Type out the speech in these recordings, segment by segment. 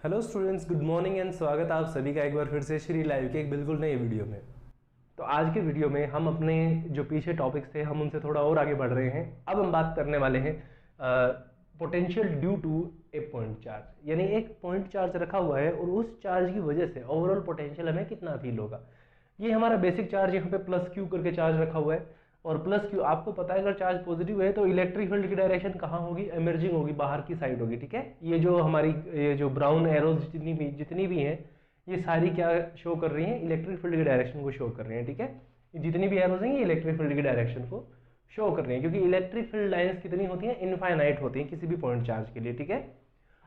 Hello students, good morning and स्वागत आप सभी का एक बार फिर से श्री लाइव के एक बिल्कुल नए वीडियो में। तो आज के वीडियो में हम अपने जो पीछे टॉपिक्स थे हम उनसे थोड़ा और आगे बढ़ रहे हैं। अब हम बात करने वाले हैं potential due to a point charge, यानी एक पॉइंट चार्ज रखा हुआ है और उस चार्ज की वजह से ओवरऑल पोटेंशियल हमें कितना फील होगा। ये हमारा बेसिक चार्ज यहाँ पे प्लस क्यू करके चार्ज रखा हुआ है और प्लस क्यू आपको पता है अगर चार्ज पॉजिटिव है तो इलेक्ट्रिक फील्ड की डायरेक्शन कहाँ होगी, इमर्जिंग होगी, बाहर की साइड होगी। ठीक है, ये जो हमारी ये जो ब्राउन एरोज जितनी भी हैं ये सारी क्या शो कर रही हैं, इलेक्ट्रिक फील्ड की डायरेक्शन को शो कर रही हैं। ठीक है, जितनी भी एरोज हैं ये इलेक्ट्रिक फील्ड की डायरेक्शन को शो कर रही हैं, क्योंकि इलेक्ट्रिक फील्ड लाइन्स कितनी होती हैं, इनफाइनाइट होती हैं किसी भी पॉइंट चार्ज के लिए। ठीक है,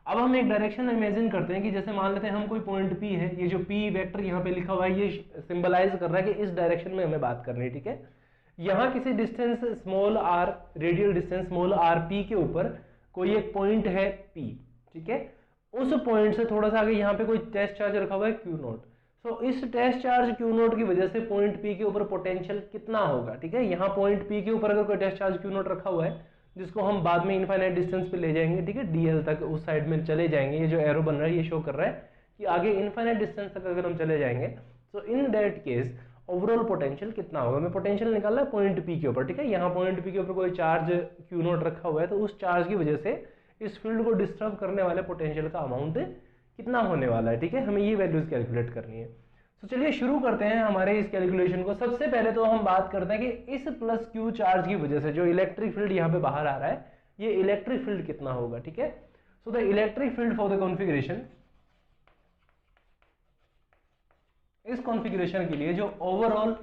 अब हम एक डायरेक्शन इमेजिन करते हैं कि जैसे मान लेते हैं हम कोई पॉइंट पी है, ये जो पी वेक्टर यहाँ पे लिखा हुआ है ये सिंबलाइज कर रहा है कि इस डायरेक्शन में हमें बात करनी है। ठीक है, यहाँ किसी distance small R, radial distance small R P के ऊपर कोई एक पॉइंट है पी। ठीक है, उस पॉइंट से थोड़ा सा आगे यहाँ पे कोई टेस्ट चार्ज रखा हुआ है क्यू नोट। सो इस टेस्ट चार्ज क्यू नोट की वजह से पॉइंट पी के ऊपर पोटेंशियल कितना होगा। ठीक है, यहाँ पॉइंट पी के ऊपर अगर कोई टेस्ट चार्ज क्यू नोट रखा हुआ है जिसको हम बाद में इनफाइनाइट डिस्टेंस पे ले जाएंगे, ठीक है, डीएल तक उस साइड में चले जाएंगे। ये जो एरो बन रहा है ये शो कर रहा है कि आगे इनफाइनाइट डिस्टेंस तक अगर हम चले जाएंगे तो इन दैट केस ओवरऑल पोटेंशियल कितना होगा। मैं पोटेंशियल निकालना है पॉइंट पी के ऊपर। ठीक है, यहाँ पॉइंट पी के ऊपर कोई चार्ज क्यू नोट रखा हुआ है तो उस चार्ज की वजह से इस फील्ड को डिस्टर्ब करने वाले पोटेंशियल का अमाउंट कितना होने वाला है। ठीक है, हमें ये वैल्यूज कैलकुलेट करनी है। तो चलिए शुरू करते हैं हमारे इस कैलकुलेशन को। सबसे पहले तो हम बात करते हैं कि इस प्लस क्यू चार्ज की वजह से जो इलेक्ट्रिक फील्ड यहाँ पे बाहर आ रहा है ये इलेक्ट्रिक फील्ड कितना होगा। ठीक है, so the electric field for the configuration, इस कॉन्फ़िगरेशन के लिए जो ओवरऑल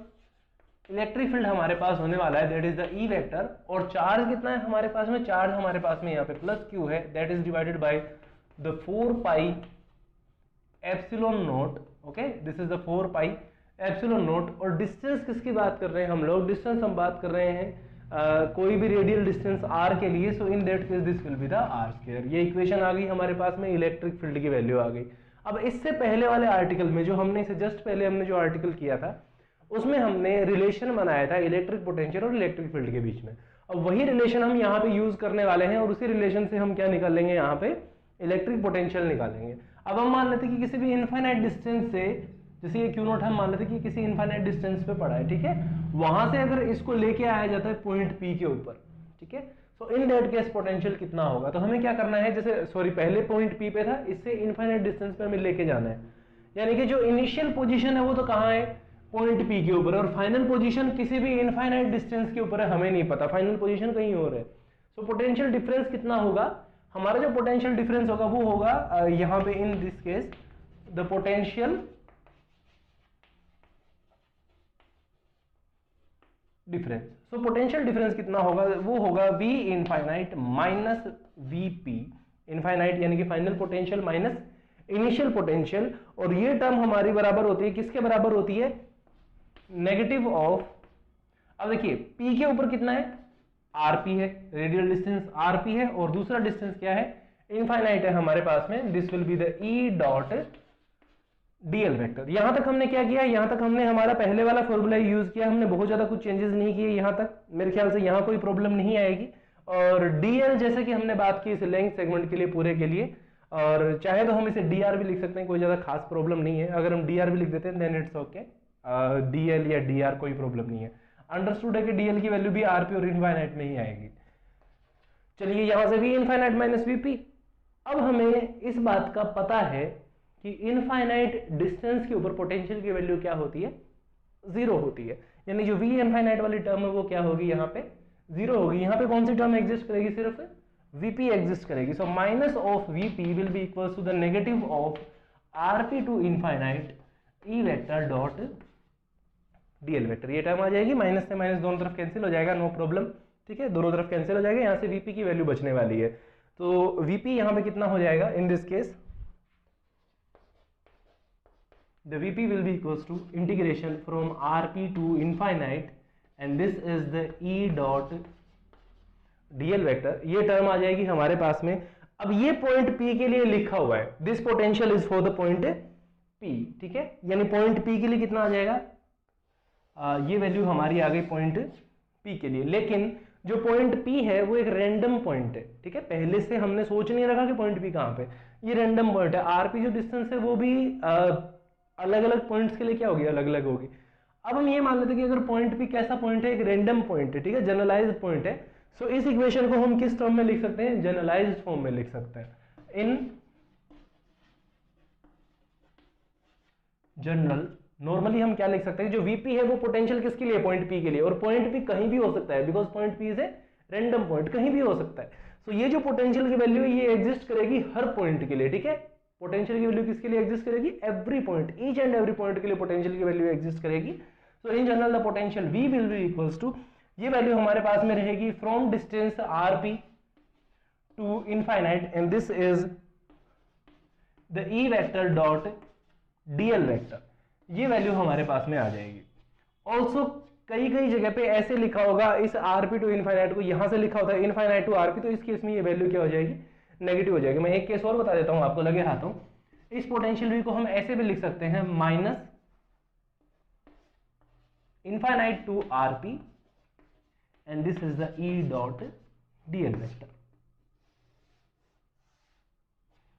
इलेक्ट्रिक फील्ड हमारे पास होने वाला है that is the E vector, और चार्ज कितना है हमारे पास में, चार्ज हमारे पास में यहाँ पे प्लस क्यू है, that is divided by the 4 pi epsilon note. Okay, this is the 4 pi epsilon note. और डिस्टेंस किसकी बात कर रहे हैं हम लोग, डिस्टेंस हम बात कर रहे हैं कोई भी रेडियल डिस्टेंस r के लिए। So in that case this will be the r square. ये इक्वेशन आ गई हमारे पास में, इलेक्ट्रिक फील्ड की वैल्यू आ गई। अब इससे पहले वाले आर्टिकल में जो हमने इसे जस्ट पहले हमने जो आर्टिकल किया था उसमें हमने रिलेशन बनाया था इलेक्ट्रिक पोटेंशियल और इलेक्ट्रिक फील्ड के बीच में। अब वही रिलेशन हम यहाँ पे यूज करने वाले हैं और उसी रिलेशन से हम क्या निकालेंगे, यहाँ पे इलेक्ट्रिक पोटेंशियल निकालेंगे। अब हम मान लेते हैं कि किसी भी इनफाइनाइट डिस्टेंस से, जैसे ये क्यू नोट हम मान लेते हैं कि किसी इनफाइनाइट डिस्टेंस पे पड़ा है, ठीक है, वहां से अगर इसको लेके आया जाता है पॉइंट पी के ऊपर, ठीक है, सो इन दैट केस पोटेंशियल कितना होगा। तो हमें क्या करना है, जैसे सॉरी पहले पॉइंट पी पे था, इससे इनफाइनाइट डिस्टेंस पे हमें लेके जाना है, यानी कि जो इनिशियल पोजीशन है वो तो कहाँ है, पॉइंट पी के ऊपर, और फाइनल पोजीशन किसी भी इनफाइनाइट डिस्टेंस के ऊपर है, हमें नहीं पता, फाइनल पोजीशन कहीं और है। सो पोटेंशियल डिफरेंस कितना होगा, हमारा जो पोटेंशियल डिफरेंस होगा वो होगा यहाँ पे in this case the potential difference. So potential difference कितना होगा, वो होगा v infinite minus vp infinite, यानी कि final potential minus initial potential. और ये टर्म हमारी बराबर होती है, किसके बराबर होती है, नेगेटिव ऑफ, अब देखिए p के ऊपर कितना है, rp है, रेडियल डिस्टेंस rp है, और दूसरा डिस्टेंस क्या है, इनफाइनाइट है हमारे पास में, this will be the e dot DL vector. यहां तक हमने क्या किया, यहां तक हमने हमारा पहले वाला फॉर्मूला यूज किया, हमने बहुत ज्यादा कुछ चेंजेस नहीं किए यहां तक, मेरे ख्याल से यहां कोई प्रॉब्लम नहीं आएगी। और डीएल जैसे कि हमने बात की इस लेंथ सेगमेंट के लिए, पूरे के लिए, और चाहे तो हम इसे डीआर भी लिख सकते हैं, कोई ज्यादा खास प्रॉब्लम नहीं है। अगर हम डीआर भी लिख देते हैं देन इट्स ओके, डीएल या डीआर कोई प्रॉब्लम नहीं है। अंडरस्टूड है कि डीएल की वैल्यू भी आरपी और इनफाइनाइट में ही आएगी। चलिए यहां से भी इनफाइनाइट माइनस वीपी। अब हमें इस बात का पता है कि इनफाइनाइट डिस्टेंस के ऊपर पोटेंशियल की वैल्यू क्या होती है, जीरो होती है, यानी जो वी इनफाइनाइट वाली टर्म है वो क्या होगी, यहाँ पे जीरो होगी। यहाँ पे कौन सी टर्म एग्जिस्ट करेगी, सिर्फ वीपी एग्जिस्ट करेगी। So minus of VP will be equal to the negative of RP to infinite E vector dot DL vector. ये टर्म आ जाएगी, माइनस से माइनस दोनों तरफ कैंसिल हो जाएगा, नो प्रॉब्लम, ठीक है, दोनों तरफ कैंसिल हो जाएगा, यहाँ से वीपी की वैल्यू बचने वाली है। तो वीपी यहाँ पे कितना हो जाएगा, in this case the Vp will be equals to integration from Rp to infinite and this is the E dot dl vector। ये टर्म आ जाएगी हमारे पास में। अब ये पॉइंट P के लिए लिखा हुआ है, this potential is for the point P, ठीक है, यानी पॉइंट P के लिए कितना आ जाएगा, ये वैल्यू हमारी आ गई पॉइंट P के लिए। लेकिन जो पॉइंट P है वो एक रैंडम पॉइंट है, ठीक है, पहले से हमने सोच नहीं रखा कि पॉइंट P कहाँ पे, ये रैंडम पॉइंट है। RP जो डिस्टेंस है वो भी अलग अलग पॉइंट्स के लिए क्या होगी, अलग अलग होगी। अब हम ये मान लेते हैं कि अगर पॉइंट P कैसा पॉइंट है, एक रैंडम पॉइंट है, ठीक है, जनरलाइज्ड पॉइंट है। सो इस इक्वेशन को हम किस फॉर्म में लिख सकते हैं, जनरलाइज्ड फॉर्म में लिख सकते हैं, इन जनरल। नॉर्मली हम क्या लिख सकते हैं, जो Vp है वो पोटेंशियल किसके लिए, पॉइंट P के लिए, और पॉइंट P कहीं भी हो सकता है, because point P is a random point, कहीं भी हो सकता है। सो ये जो पोटेंशियल की वैल्यू है ये एग्जिस्ट करेगी हर पॉइंट के लिए, ठीक है, पोटेंशियल की वैल्यू किसके लिए एग्जिस्ट करेगी, every point, each and every point के लिए पोटेंशियल की वैल्यू एग्जिस्ट करेगी। So in general the potential V will be equals to, ये वैल्यू हमारे पास में रहेगी from distance RP to infinite, and this is the E vector dot DL vector, ये वैल्यू हमारे पास में आ जाएगी। ऑल्सो कई कई जगह पे ऐसे लिखा होगा, इस RP टू इनफाइनाइट को यहां से लिखा होता है इनफाइनाइट टू RP, तो इस केस में ये वैल्यू क्या हो जाएगी, नेगेटिव हो जाएगी। मैं एक केस और बता देता हूं आपको लगे हाथों, इस पोटेंशियल V को हम ऐसे भी लिख सकते हैं, minus infinite to RP and this is the E dot DL vector.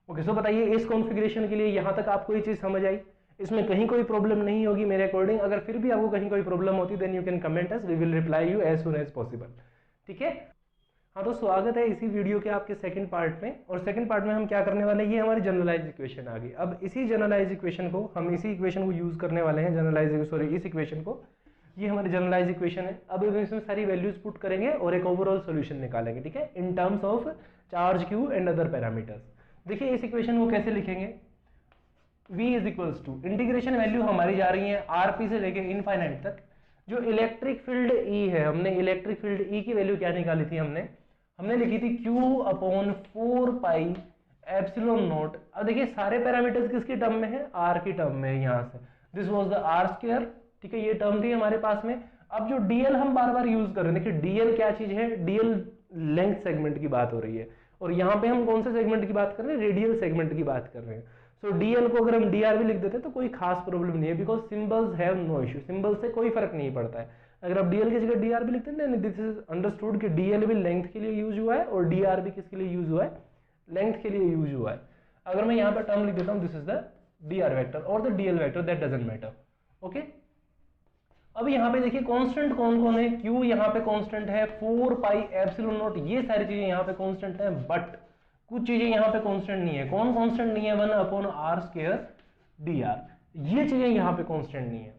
Okay, so बताइए इस कॉन्फ़िगरेशन के लिए यहां तक आपको ये चीज समझ आई, इसमें कहीं कोई प्रॉब्लम नहीं होगी मेरे अकॉर्डिंग। अगर फिर भी आपको कहीं कोई प्रॉब्लम होती then you can comment us, we will reply you as soon as possible, ठीक है। हाँ, तो स्वागत है इसी वीडियो के आपके सेकंड पार्ट में, और सेकंड पार्ट में हम क्या करने वाले हैं, ये हमारी जनरलाइज इक्वेशन आ गई। अब इसी जनरलाइज इक्वेशन को हम इसी इक्वेशन को यूज करने वाले हैं, जनरलाइज सॉरी इस इक्वेशन को, ये हमारी जनरलाइज इक्वेशन है। अब इसमें सारी वैल्यूज पुट करेंगे और एक ओवरऑल सोल्यूशन निकालेंगे, ठीक है, in terms of charge Q and other parameters. देखिए इस इक्वेशन को कैसे लिखेंगे, V is equals to, integration value हमारी जा रही है RP से लेके इनफाइनाइट तक। जो इलेक्ट्रिक फील्ड E है, हमने इलेक्ट्रिक फील्ड E की वैल्यू क्या निकाली थी, हमने लिखी थी Q upon 4 pi epsilon not. अब देखिए सारे पैरामीटर्स किसकी टर्म में है, R की टर्म में है, यहाँ से this was the R square, ठीक है, ये टर्म थी हमारे पास में। अब जो DL हम बार बार यूज कर रहे हैं, देखिए DL क्या चीज है, DL लेंथ सेगमेंट की बात हो रही है, और यहाँ पे हम कौन से सेगमेंट की बात कर रहे हैं, रेडियल सेगमेंट की बात कर रहे हैं। सो DL को अगर हम DR भी लिख देते हैं तो कोई खास प्रॉब्लम नहीं है, because symbols have no issue, symbol से कोई फर्क नहीं पड़ता है। अगर आप DL की जगह DR भी लिखते हैं, दिस इज अंडरस्टूड कि DL भी लेंथ के लिए यूज हुआ है और DR भी किसके लिए यूज हुआ है, लेंथ के लिए यूज हुआ है। अगर मैं यहाँ पर टर्म लिख देता हूँ, this is the DR vector और the DL vector, that doesn't matter, okay. अब यहाँ पे देखिए कांस्टेंट कौन कौन है, Q यहाँ पे कांस्टेंट है, 4 पाई एप्सिलॉन नॉट, ये सारी चीजें यहाँ पे कांस्टेंट है, बट कुछ चीजें यहाँ पे कांस्टेंट नहीं है। कौन कांस्टेंट नहीं है, 1 अपॉन R स्क्वायर dr, ये चीजें यहाँ पे कांस्टेंट नहीं है,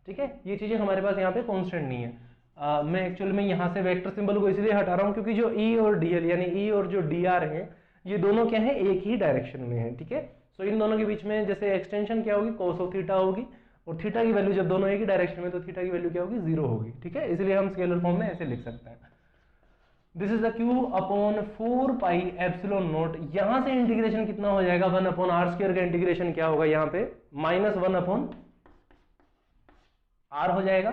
ठीक है, ये चीजें हमारे पास यहाँ पे कांस्टेंट नहीं है। मैं एक्चुअल में यहाँ से वेक्टर सिंबल को इसलिए हटा रहा हूँ क्योंकि जो E और DL यानी E और जो DR है, ये दोनों क्या है, एक ही डायरेक्शन में है, ठीक है। सो इन दोनों के बीच में जैसे एक्सटेंशन क्या होगी, cos ऑफ थीटा होगी, और थीटा की वैल्यू जब दोनों एक ही डायरेक्शन में, तो थीटा की वैल्यू क्या होगी, 0 होगी, ठीक है। इसलिए हम स्केलर फॉर्म में ऐसे लिख सकते हैं, this is the Q upon 4 pi epsilon not. यहां से इंटीग्रेशन कितना हो जाएगा, 1 अपॉन R स्क्वायर का इंटीग्रेशन क्या होगा, यहाँ पे माइनस 1 अपॉन R हो जाएगा,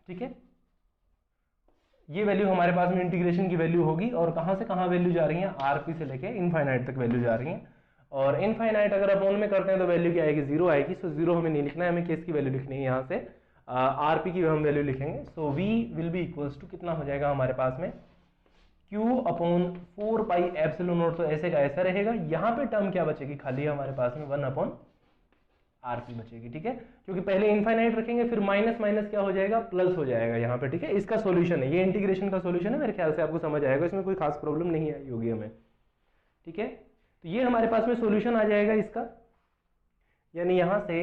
ठीक है। ये वैल्यू हमारे पास में इंटीग्रेशन की वैल्यू होगी, और कहां से कहां वैल्यू जा रही है, RP से लेके इनफाइनाइट तक वैल्यू जा रही है, और इनफाइनाइट अगर अपॉन में करते हैं तो वैल्यू क्या आएगी, 0 आएगी। सो 0 हमें नहीं लिखना है, हमें किसकी वैल्यू लिखनी है, यहाँ से RP की हम वैल्यू लिखेंगे। So V will be equals to कितना हो जाएगा हमारे पास में, Q upon 4 pi epsilon naught, तो ऐसे का ऐसा रहेगा। यहाँ पे टर्म क्या बचेगी, खाली हमारे पास में 1 अपॉन RP बचेगी, ठीक है, क्योंकि पहले इनफाइनाइट रखेंगे, फिर माइनस माइनस क्या हो जाएगा, प्लस हो जाएगा यहाँ पे, ठीक है। इसका सॉल्यूशन है, ये इंटीग्रेशन का सॉल्यूशन है, मेरे ख्याल से आपको समझ आएगा, इसमें कोई खास प्रॉब्लम नहीं आई होगी हमें, ठीक है। तो ये हमारे पास में सॉल्यूशन आ जाएगा इसका, यानी यहाँ से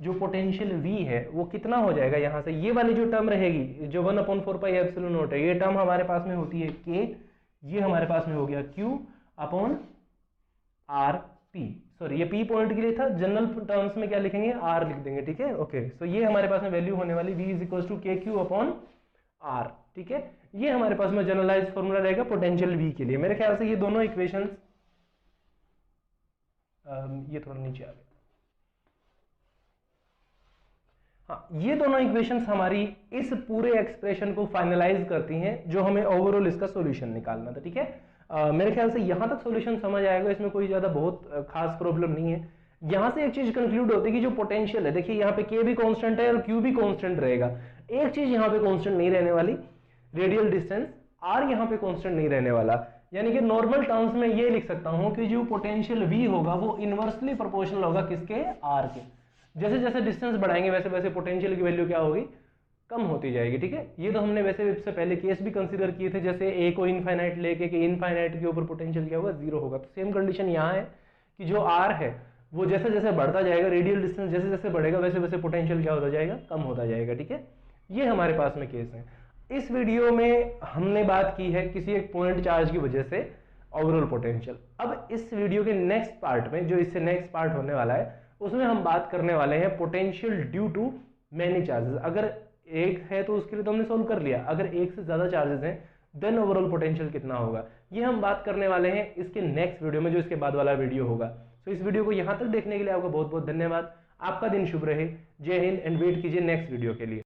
जो पोटेंशियल V है वो कितना हो जाएगा, यहाँ से ये वाली जो टर्म रहेगी, जो 1 अपॉन 4 पाई एप्सिलॉन नॉट है, ये टर्म हमारे पास में होती है K, ये हमारे पास में हो गया Q अपॉन RP, सॉरी ये P पॉइंट के लिए था, जनरल टर्म्स में क्या लिखेंगे, R लिख देंगे, ठीक है, ओके। सो ये हमारे पास में वैल्यू होने वाली V is equal to KQ upon R, ठीक है। ये हमारे पास में जनरलाइज फॉर्मूला रहेगा पोटेंशियल V के लिए। मेरे ख्याल से ये दोनों इक्वेशंस, ये थोड़ा नीचे आ गया, हाँ, ये दोनों इक्वेशंस हमारी इस पूरे एक्सप्रेशन को फाइनलाइज करती हैं, जो हमें ओवरऑल इसका सॉल्यूशन निकालना था, ठीक है। मेरे ख्याल से यहां तक सॉल्यूशन समझ आएगा, इसमें कोई ज्यादा बहुत खास प्रॉब्लम नहीं है। यहां से एक चीज कंक्लूड होती है कि जो पोटेंशियल है, देखिए यहाँ पे K भी कांस्टेंट है और Q भी कांस्टेंट रहेगा। एक चीज यहाँ पे कांस्टेंट नहीं रहने वाली, रेडियल डिस्टेंस आर यहाँ पे कांस्टेंट नहीं रहने वाला। यानी कि नॉर्मल टर्म्स में ये लिख सकता हूं कि जो पोटेंशियल V होगा वो इनवर्सली प्रोपोर्शनल होगा किसके, आर के। जैसे जैसे डिस्टेंस बढ़ाएंगे वैसे वैसे पोटेंशियल की वैल्यू क्या होगी, कम होती जाएगी। ठीक है, ये तो हमने वैसे इससे पहले केस भी कंसीडर किए थे, जैसे ए को इनफाइनाइट लेके कि इनफाइनाइट के ऊपर पोटेंशियल क्या होगा, जीरो होगा। तो सेम कंडीशन यहाँ है कि जो आर है वो जैसे जैसे बढ़ता जाएगा, रेडियल डिस्टेंस जैसे जैसे बढ़ेगा वैसे वैसे पोटेंशियल क्या होता जाएगा, कम होता जाएगा। ठीक है, ये हमारे पास में केस है। इस वीडियो में हमने बात की है किसी एक पॉइंट चार्ज की वजह से ओवरऑल पोटेंशियल। अब इस वीडियो के नेक्स्ट पार्ट में, जो इससे नेक्स्ट पार्ट होने वाला है, उसमें हम बात करने वाले हैं potential due to many charges. अगर एक है तो उसके लिए तो हमने सोल्व कर लिया, अगर एक से ज्यादा चार्जेस हैं देन ओवरऑल पोटेंशियल कितना होगा, ये हम बात करने वाले हैं इसके नेक्स्ट वीडियो में, जो इसके बाद वाला वीडियो होगा। तो इस वीडियो को यहां तक देखने के लिए आपका बहुत बहुत धन्यवाद। आपका दिन शुभ रहे। जय हिंद एंड वेट कीजिए नेक्स्ट वीडियो के लिए।